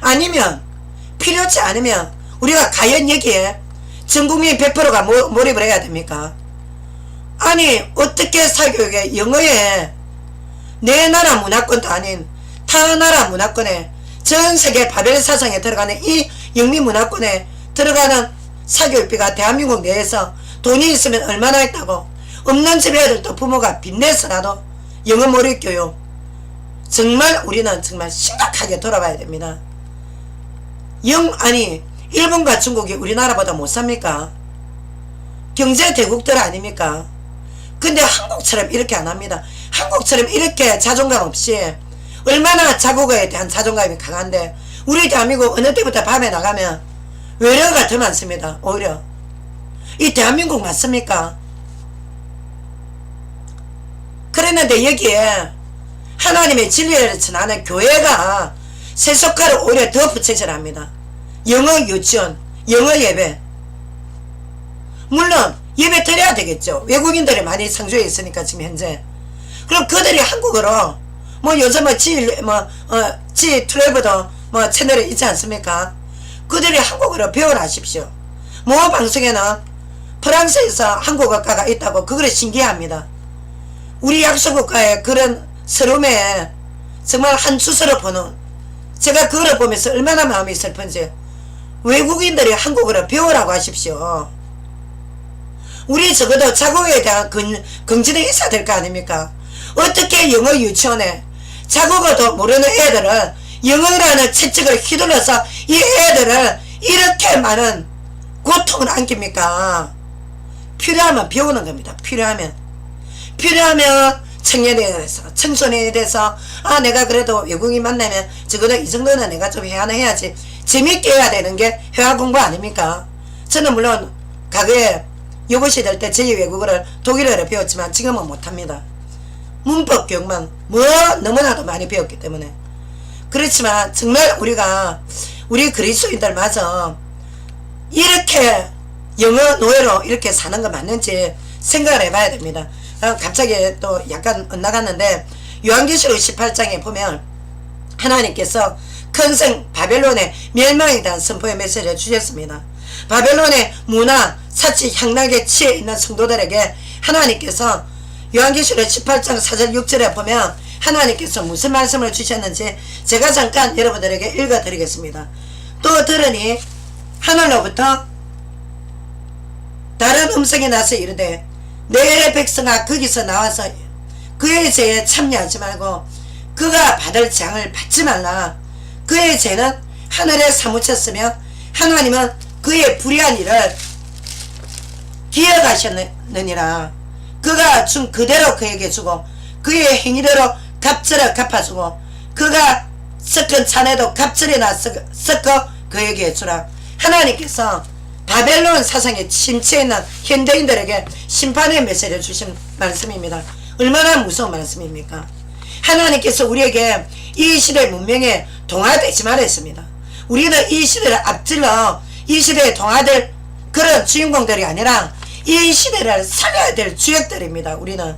아니면 필요치 않으면 우리가 과연 여기에 전국민 100%가 몰입을 해야 됩니까? 아니 어떻게 사교육에 영어에 내 나라 문화권도 아닌 타 나라 문화권에 전 세계 바벨 사상에 들어가는 이 영미 문화권에 들어가는 사교육비가 대한민국 내에서 돈이 있으면 얼마나 있다고 없는 집 애들도 부모가 빚내서라도 영어 몰입 교육 정말 우리는 정말 심각하게 돌아봐야 됩니다. 아니 일본과 중국이 우리나라보다 못 삽니까? 경제 대국들 아닙니까? 근데 한국처럼 이렇게 안 합니다. 한국처럼 이렇게 자존감 없이 얼마나 자국어에 대한 자존감이 강한데 우리 대한민국 어느 때부터 밤에 나가면 외래어가 더 많습니다. 오히려 이 대한민국 맞습니까? 그랬는데 여기에 하나님의 진리를 전하는 교회가 세속화를 오히려 더 부채질합니다. 영어 유치원, 영어 예배. 물론 예배 드려야 되겠죠. 외국인들이 많이 상주에 있으니까 지금 현재. 그럼 그들이 한국어로 요즘 G12도 채널이 있지 않습니까? 그들이 한국어로 배워라십시오. 방송에는 프랑스에서 한국어과가 있다고 그걸 신기해합니다. 우리 약소국가의 그런 서름에 정말 한 수서로 보는 제가 그걸 보면서 얼마나 마음이 슬픈지 외국인들이 한국어를 배우라고 하십시오. 우리 적어도 자국어에 대한 긍지는 있어야 될 거 아닙니까? 어떻게 영어 유치원에 자국어도 모르는 애들을 영어라는 채찍을 휘둘러서 이 애들을 이렇게 많은 고통을 안깁니까? 필요하면 배우는 겁니다. 필요하면 청년에 대해서 청소년에 대해서 내가 그래도 외국인 만나면 적어도 이 정도는 내가 좀 해야지 재밌게 해야 되는 게 회화 공부 아닙니까? 저는 물론 과거에 여고시절 때 제2 외국어를 독일어를 배웠지만 지금은 못합니다. 문법 교육만 너무나도 많이 배웠기 때문에. 그렇지만 정말 우리 그리스도인들마저 이렇게 영어 노예로 이렇게 사는 거 맞는지 생각을 해봐야 됩니다. 갑자기 또 약간 엇나갔는데 요한계시록 18장에 보면 하나님께서 큰성 바벨론의 멸망에 대한 선포의 메시지를 주셨습니다. 바벨론의 문화, 사치, 향락에 취해 있는 성도들에게 하나님께서 요한계시록 18장 4절 6절에 보면 하나님께서 무슨 말씀을 주셨는지 제가 잠깐 여러분들에게 읽어드리겠습니다. 또 들으니 하늘로부터 다른 음성이 나서 이르되 내 백성아 거기서 나와서 그의 죄에 참여하지 말고 그가 받을 재앙을 받지 말라. 그의 죄는 하늘에 사무쳤으며 하나님은 그의 불의한 일을 기억하셨느니라. 그가 준 그대로 그에게 주고 그의 행위대로 갑절을 갚아주고 그가 섞은 잔에도 갑절이나 섞어 그에게 주라. 하나님께서 바벨론 사상에 침체해 있는 현대인들에게 심판의 메시지를 주신 말씀입니다. 얼마나 무서운 말씀입니까? 하나님께서 우리에게 이 시대 문명에 동화되지 말았습니다. 우리는 이 시대를 앞질러 이 시대에 동화될 그런 주인공들이 아니라 이 시대를 살려야 될 주역들입니다. 우리는.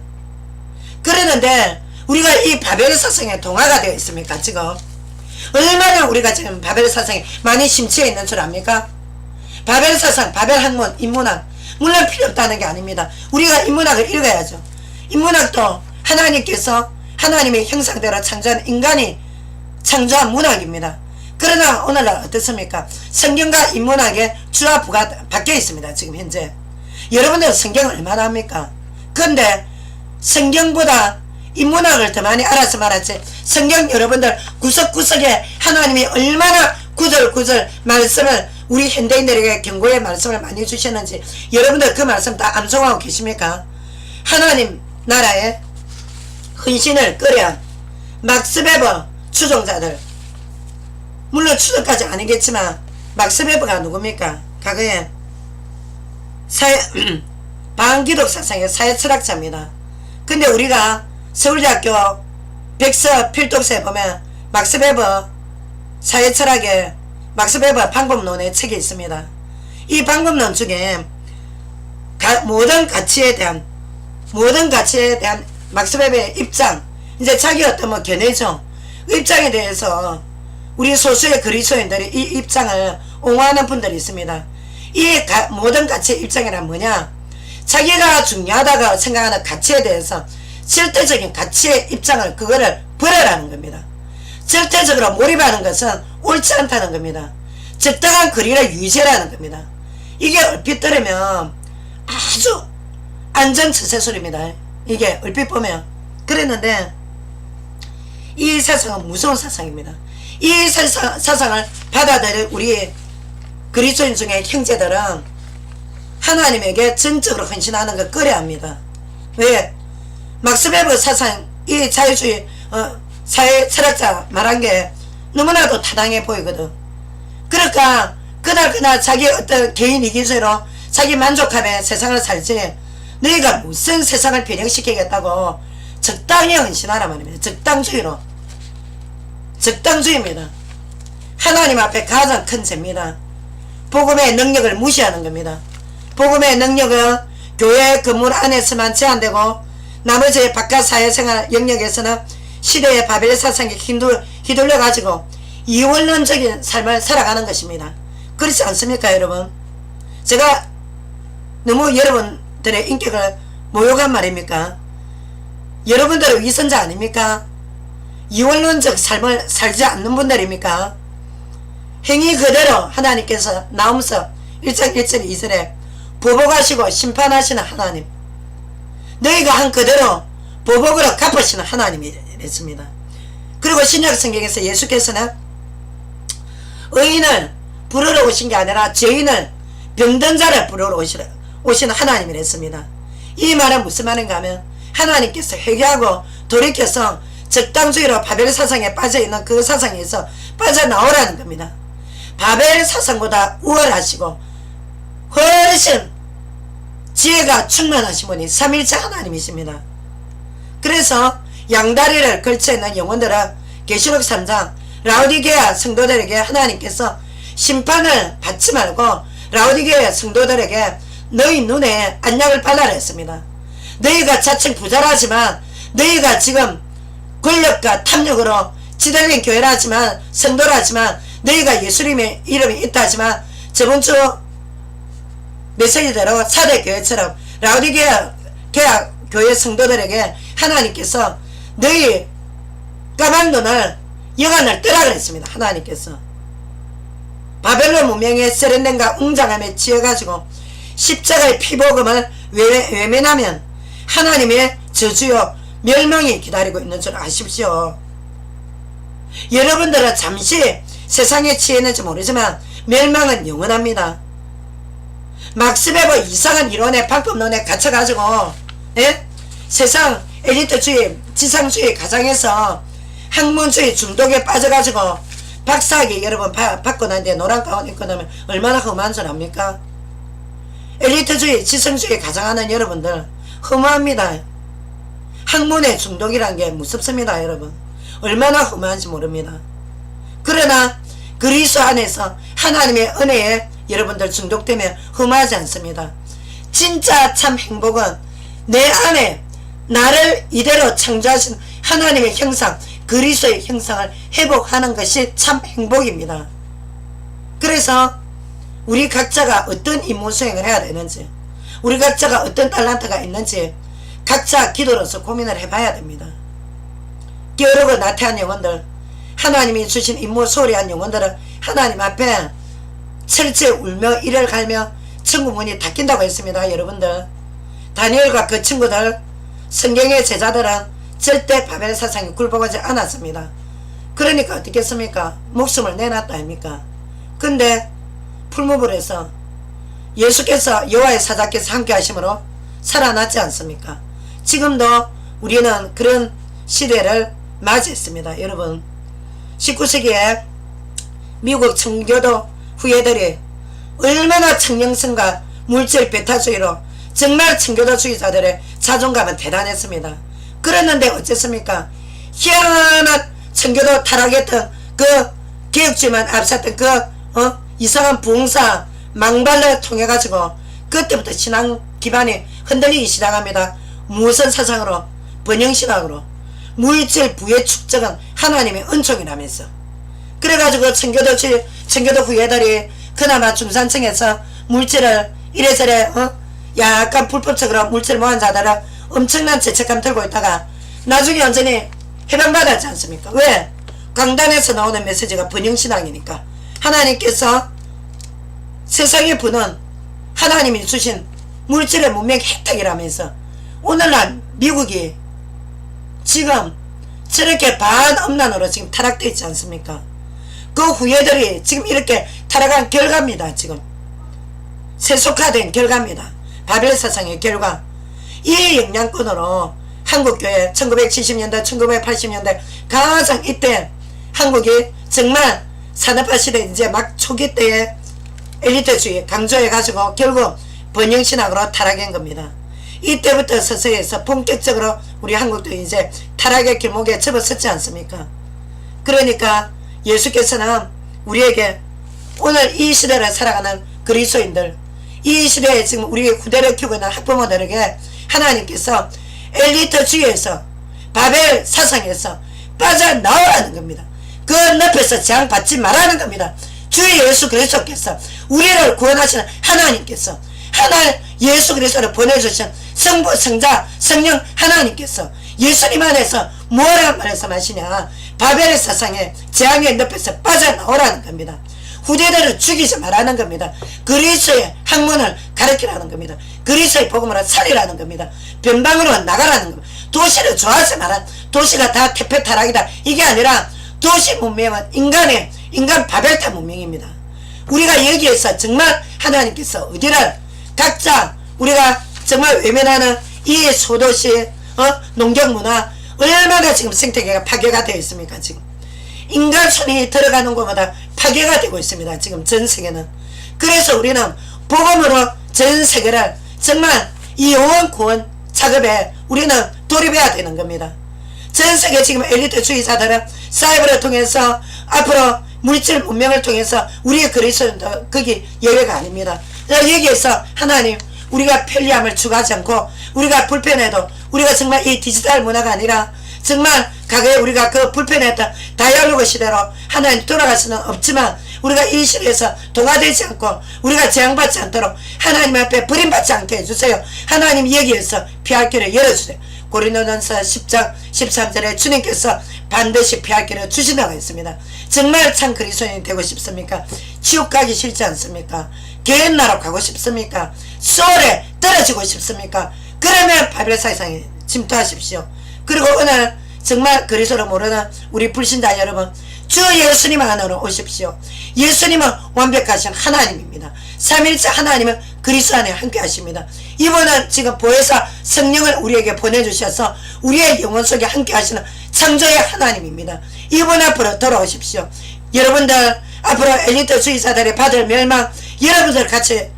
그러는데 우리가 이 바벨 사상에 동화가 되어 있습니까? 지금 얼마나 우리가 지금 바벨 사상에 많이 심취해 있는 줄 압니까? 바벨 사상, 바벨 학문, 인문학 물론 필요 없다는 게 아닙니다. 우리가 인문학을 읽어야죠. 인문학도 하나님께서 하나님의 형상대로 창조한 인간이 창조한 문학입니다. 그러나 오늘날 어떻습니까? 성경과 인문학의 주와 부가 바뀌어 있습니다. 지금 현재 여러분들 성경을 얼마나 합니까? 근데 성경보다 인문학을 더 많이 알아서 말하지 성경 여러분들 구석구석에 하나님이 얼마나 구절구절 말씀을 우리 현대인들에게 경고의 말씀을 많이 주셨는지 여러분들 그 말씀 다 암송하고 계십니까? 하나님 나라에 헌신을 끓여 막스베버 추종자들, 물론 추종까지 아니겠지만 막스베버가 누굽니까? 과거에 반기독 사상의 사회철학자입니다. 근데 우리가 서울대학교 백서 필독서에 보면 막스베버 사회철학의 막스베버 방법론의 책이 있습니다. 이 방법론 중에 모든 가치에 대한 막스베버의 입장, 이제 자기 어떤 뭐 견해죠. 입장에 대해서 우리 소수의 그리스도인들이 이 입장을 옹호하는 분들이 있습니다. 이 모든 가치의 입장이란 뭐냐? 자기가 중요하다고 생각하는 가치에 대해서 절대적인 가치의 입장을 그거를 버려라는 겁니다. 절대적으로 몰입하는 것은 옳지 않다는 겁니다. 적당한 거리를 유지하라는 겁니다. 이게 얼핏 들으면 아주 안전처세술입니다. 이게 얼핏 보면. 그랬는데 이 사상은 무서운 사상입니다. 이 사상을 받아들일 우리 그리스도인 중에 형제들은 하나님에게 전적으로 헌신하는 걸 꺼려합니다. 왜? 막스베버 사상, 이 자유주의 사회 철학자 말한 게 너무나도 타당해 보이거든. 그러니까 그날 자기 어떤 개인 이기주의로 자기 만족함에 세상을 살지 너희가 무슨 세상을 변형시키겠다고 적당히 헌신하라 말입니다. 적당주의로. 적당주의입니다. 하나님 앞에 가장 큰 죄입니다. 복음의 능력을 무시하는 겁니다. 복음의 능력은 교회 건물 안에서만 제한되고 나머지 바깥 사회생활 영역에서는 시대의 바벨 사상에 휘둘려 가지고 이원론적인 삶을 살아가는 것입니다. 그렇지 않습니까 여러분? 제가 너무 여러분들의 인격을 모욕한 말입니까? 여러분들은 위선자 아닙니까? 이원론적 삶을 살지 않는 분들입니까? 행위 그대로 하나님께서 나음서 1장 1절 2절에 보복하시고 심판하시는 하나님, 너희가 한 그대로 보복으로 갚으시는 하나님이 됐습니다. 그리고 신약 성경에서 예수께서는 의인을 부르러 오신 게 아니라 죄인을, 병든 자를 부르러 오시는 하나님이랬습니다. 이 말은 무슨 말인가 하면 하나님께서 회개하고 돌이켜서 적당주의로 바벨 사상에 빠져있는 그 사상에서 빠져나오라는 겁니다. 바벨 사상보다 우월하시고 훨씬 지혜가 충만하신 분이 삼일체 하나님이십니다. 그래서 양다리를 걸쳐있는 영혼들은 계시록 3장 라오디게아 성도들에게 하나님께서 심판을 받지 말고 라오디게아 성도들에게 너희 눈에 안약을 발라라 했습니다. 너희가 자칭 부자라지만 너희가 지금 권력과 탐욕으로 지달린 교회라지만 성도라지만 너희가 예수님의 이름이 있다지만 저번주 메시지대로 사대교회처럼 라오디게아 교회 성도들에게 하나님께서 너희 까만 눈을 영안을 뜨라 그랬습니다. 하나님께서 바벨론 문명의 세련된과 웅장함에 치여가지고 십자가의 피복음을 외면하면 하나님의 저주요 멸망이 기다리고 있는 줄 아십시오. 여러분들은 잠시 세상에 취했는지 모르지만 멸망은 영원합니다. 막스베버 이상한 이론에 방법론에 갇혀가지고 예? 세상 엘리트주의 지상주의 가장에서 학문주의 중독에 빠져가지고 박사학위 여러분 받고 난 뒤에 노란 가운 입고 나면 얼마나 험한 줄 압니까? 엘리트주의 지성주의 가장하는 여러분들 험합니다. 학문의 중독이란 게 무섭습니다. 여러분 얼마나 험한지 모릅니다. 그러나 그리스도 안에서 하나님의 은혜에 여러분들 중독되면 험하지 않습니다. 진짜 참 행복은 내 안에 나를 이대로 창조하신 하나님의 형상 그리스도의 형상을 회복하는 것이 참 행복입니다. 그래서 우리 각자가 어떤 임무 수행을 해야 되는지 우리 각자가 어떤 달란트가 있는지 각자 기도로서 고민을 해봐야 됩니다. 게으르고 나태한 영혼들 하나님이 주신 임무 소홀히한 영혼들은 하나님 앞에 철저히 울며 이를 갈며 천국 문이 닫힌다고 했습니다. 여러분들 다니엘과 그 친구들 성경의 제자들은 절대 바벨 사상에 굴복하지 않았습니다. 그러니까 어떻게 했습니까? 목숨을 내놨다 아닙니까? 근데 풀무불에서 예수께서 여호와의 사자께서 함께 하심으로 살아났지 않습니까? 지금도 우리는 그런 시대를 맞이했습니다. 여러분 19세기에 미국 청교도 후예들이 얼마나 청량성과 물질 배타주의로 정말 청교도주의자들의 자존감은 대단했습니다. 그랬는데 어쨌습니까? 희한한 청교도 타락했던 그 개혁주의만 앞섰던 그 이상한 부흥사 망발을 통해 가지고 그때부터 신앙 기반이 흔들리기 시작합니다. 무슨 사상으로? 번영신학으로 물질 부의 축적은 하나님의 은총이라면서 그래가지고 청교도 후예들이 그나마 중산층에서 물질을 이래저래 약간 불법적으로 물질 모은 자들은 엄청난 죄책감 들고 있다가 나중에 완전히 해방받았지 않습니까? 왜? 강단에서 나오는 메시지가 번영신앙이니까 하나님께서 세상에 부는 하나님이 주신 물질의 문명 혜택이라면서 오늘날 미국이 지금 저렇게 반엄난으로 지금 타락되어 있지 않습니까? 그 후예들이 지금 이렇게 타락한 결과입니다. 지금 세속화된 결과입니다. 바벨 사상의 결과. 이 영향권으로 한국교회 1970년대 1980년대 가장 이때 한국이 정말 산업화 시대 이제 막 초기 때에 엘리트주의 강조해 가지고 결국 번영신학으로 타락한 겁니다. 이때부터 서서히해서 본격적으로 우리 한국도 이제 타락의 길목에 접어섰지 않습니까? 그러니까 예수께서는 우리에게 오늘 이 시대를 살아가는 그리스도인들 이 시대에 지금 우리 후대를 키우고 있는 학부모들에게 하나님께서 엘리트주의에서 바벨 사상에서 빠져나오라는 겁니다. 그 늪에서 제한받지 말라는 겁니다. 주 예수 그리스도께서 우리를 구원하시는 하나님께서 예수 그리스도를 보내주신 성부 성자 성령 하나님께서 예수님 안에서 뭐라고 말씀하시냐 바벨의 사상에 재앙의 늪에서 빠져나오라는 겁니다. 후대들을 죽이지 말라는 겁니다. 그리스도의 학문을 가르치라는 겁니다. 그리스도의 복음으로 살리라는 겁니다. 변방으로 나가라는 겁니다. 도시를 좋아하지 마라. 도시가 다 태폐타락이다. 이게 아니라 도시 문명은 인간 바벨탑 문명입니다. 우리가 여기에서 정말 하나님께서 어디를 각자 우리가 정말 외면하는 이 소도시 농경문화 얼마나 지금 생태계가 파괴가 되어 있습니까? 지금 인간 손이 들어가는 것마다 파괴가 되고 있습니다. 지금 전 세계는. 그래서 우리는 복음으로 전 세계를 정말 이 영혼 구원 작업에 우리는 돌입해야 되는 겁니다. 전 세계 지금 엘리트주의자들은 사이버를 통해서 앞으로 물질 문명을 통해서 우리의 그리스도도 거기 예외가 아닙니다. 여기에서 하나님 우리가 편리함을 추구하지 않고 우리가 불편해도 우리가 정말 이 디지털 문화가 아니라 정말 과거에 우리가 그 불편했던 다이얼로그 시대로 하나님 돌아갈 수는 없지만 우리가 이 시대에서 동화되지 않고 우리가 재앙받지 않도록 하나님 앞에 버림받지 않게 해주세요. 하나님 여기에서 피할 길을 열어주세요. 고린도전서 10장 13절에 주님께서 반드시 피할 길을 주신다고 했습니다. 정말 참 그리스도인이 되고 싶습니까? 지옥 가기 싫지 않습니까? 개인 나라 가고 싶습니까? 소울에 떨어지고 싶습니까? 그러면 바벨 사상에 침투하십시오. 그리고 오늘 정말 그리스도를 모르는 우리 불신자 여러분 주 예수님 안으로 오십시오. 예수님은 완벽하신 하나님입니다. 삼일째 하나님은 그리스도 안에 함께 하십니다. 이분은 지금 보혜사 성령을 우리에게 보내주셔서 우리의 영혼 속에 함께 하시는 창조의 하나님입니다. 이분 앞으로 돌아오십시오. 여러분들 앞으로 엘리트 주의자들의 받을 멸망 여러분들 같이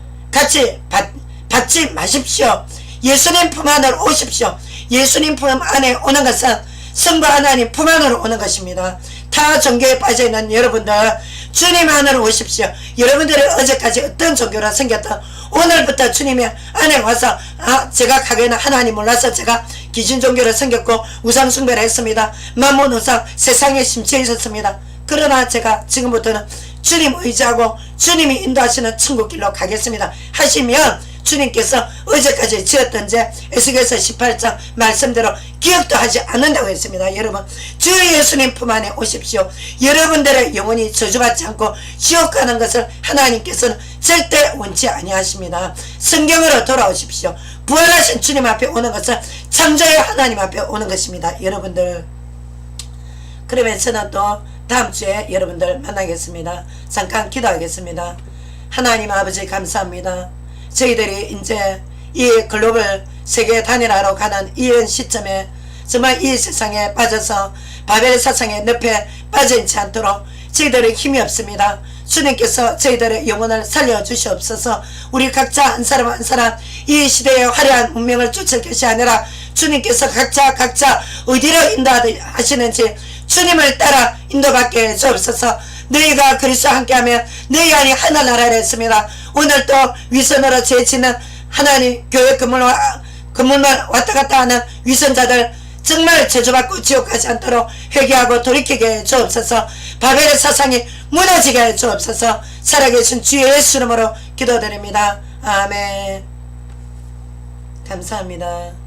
받지 마십시오. 예수님 품 안으로 오십시오. 예수님 품 안에 오는 것은 성부 하나님 품 안으로 오는 것입니다. 타 종교에 빠져있는 여러분들 주님 안으로 오십시오. 여러분들이 어제까지 어떤 종교로 생겼던 오늘부터 주님 안에 와서 제가 가게는 하나님 몰라서 제가 기신 종교로 생겼고 우상 숭배를 했습니다. 만문 우상 세상에 심취해 있었습니다. 그러나 제가 지금부터는 주님 의지하고 주님이 인도하시는 천국길로 가겠습니다 하시면 주님께서 어제까지 지었던 죄 에스겔서 18장 말씀대로 기억도 하지 않는다고 했습니다. 여러분 주 예수님 품 안에 오십시오. 여러분들의 영혼이 저주받지 않고 지옥 가는 것을 하나님께서는 절대 원치 아니하십니다. 성경으로 돌아오십시오. 부활하신 주님 앞에 오는 것은 창조의 하나님 앞에 오는 것입니다. 여러분들 그러면 저는 또 다음 주에 여러분들 만나겠습니다. 잠깐 기도하겠습니다. 하나님 아버지 감사합니다. 저희들이 이제 이 글로벌 세계 단일화로 가는 이런 시점에 정말 이 세상에 빠져서 바벨 사상의 늪에 빠져있지 않도록 저희들의 힘이 없습니다. 주님께서 저희들의 영혼을 살려주시옵소서. 우리 각자 한 사람 한 사람 이 시대의 화려한 운명을 쫓을 것이 아니라 주님께서 각자 어디로 인도하시는지 주님을 따라 인도받게 해주옵소서. 너희가 그리스도와 함께하면 너희 안이 하늘나라라 했습니다. 오늘 또 위선으로 죄지는 하나님 교회 건물만 왔다갔다 하는 위선자들 정말 저주받고 지옥 가지 않도록 회개하고 돌이키게 해주옵소서. 바벨의 사상이 무너지게 해주옵소서. 살아계신 주 예수 이름으로 기도드립니다. 아멘. 감사합니다.